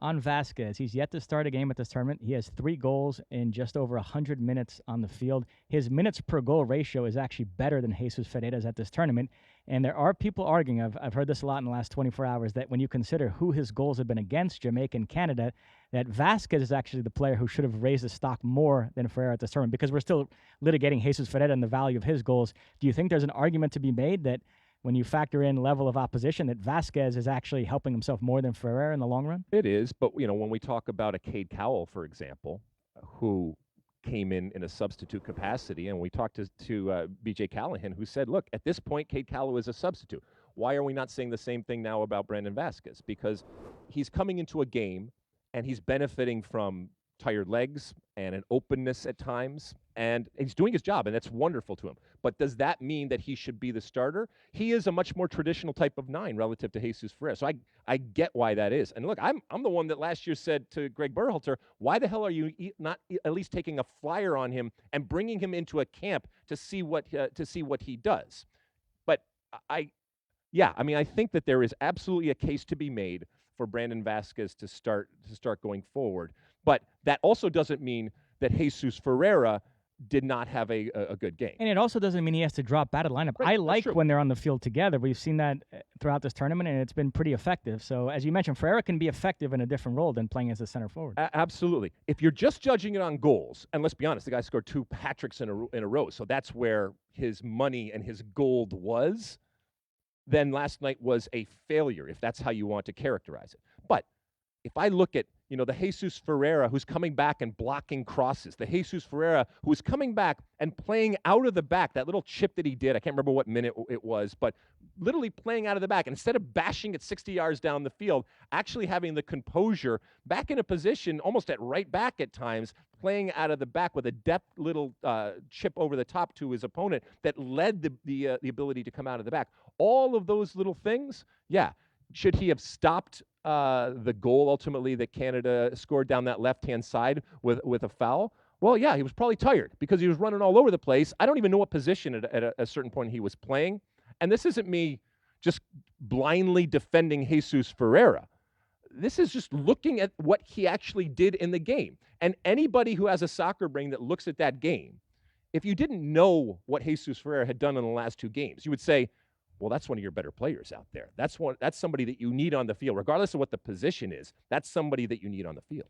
On Vasquez, he's yet to start a game at this tournament. He has 3 goals in just over 100 minutes on the field. His minutes per goal ratio is actually better than Jesus Ferreira's at this tournament. And there are people arguing, I've heard this a lot in the last 24 hours, that when you consider who his goals have been against, Jamaica and Canada, that Vasquez is actually the player who should have raised the stock more than Ferreira at this tournament, because we're still litigating Jesus Ferreira and the value of his goals. Do you think there's an argument to be made that when you factor in level of opposition, that Vasquez is actually helping himself more than Ferreira in the long run? It is, but when we talk about a Cade Cowell, for example, who came in a substitute capacity, and we talked to BJ Callahan, who said, look, at this point, Cade Cowell is a substitute. Why are we not saying the same thing now about Brandon Vasquez? Because he's coming into a game, and he's benefiting from tired legs and an openness at times, and he's doing his job, and that's wonderful to him. But does that mean that he should be the starter? He is a much more traditional type of 9 relative to Jesus Ferreira. So I get why that is. And look, I'm the one that last year said to Greg Berhalter, why the hell are you not at least taking a flyer on him and bringing him into a camp to see what he does? But I think that there is absolutely a case to be made for Brandon Vasquez to start going forward. But that also doesn't mean that Jesus Ferreira did not have a good game. And it also doesn't mean he has to drop out of the lineup. Right, I like true. when they're on the field together. We've seen that throughout this tournament, and it's been pretty effective. So, as you mentioned, Ferreira can be effective in a different role than playing as a center forward. Absolutely. If you're just judging it on goals, and let's be honest, the guy scored 2 hat-tricks in a row, so that's where his money and his gold was, then last night was a failure, if that's how you want to characterize it. But if I look at the Jesus Ferreira who's coming back and blocking crosses, the Jesus Ferreira who's coming back and playing out of the back, that little chip that he did, I can't remember what minute it was, but literally playing out of the back. And instead of bashing it 60 yards down the field, actually having the composure back in a position almost at right back at times, playing out of the back with a depth little chip over the top to his opponent that led the ability to come out of the back. All of those little things, yeah. Should he have stopped the goal ultimately that Canada scored down that left-hand side with a foul? Well, yeah, he was probably tired because he was running all over the place. I don't even know what position at a certain point he was playing. And this isn't me just blindly defending Jesus Ferreira. This is just looking at what he actually did in the game. And anybody who has a soccer brain that looks at that game, if you didn't know what Jesus Ferreira had done in the last 2 games, you would say, well, that's one of your better players out there. That's somebody that you need on the field, regardless of what the position is. That's somebody that you need on the field.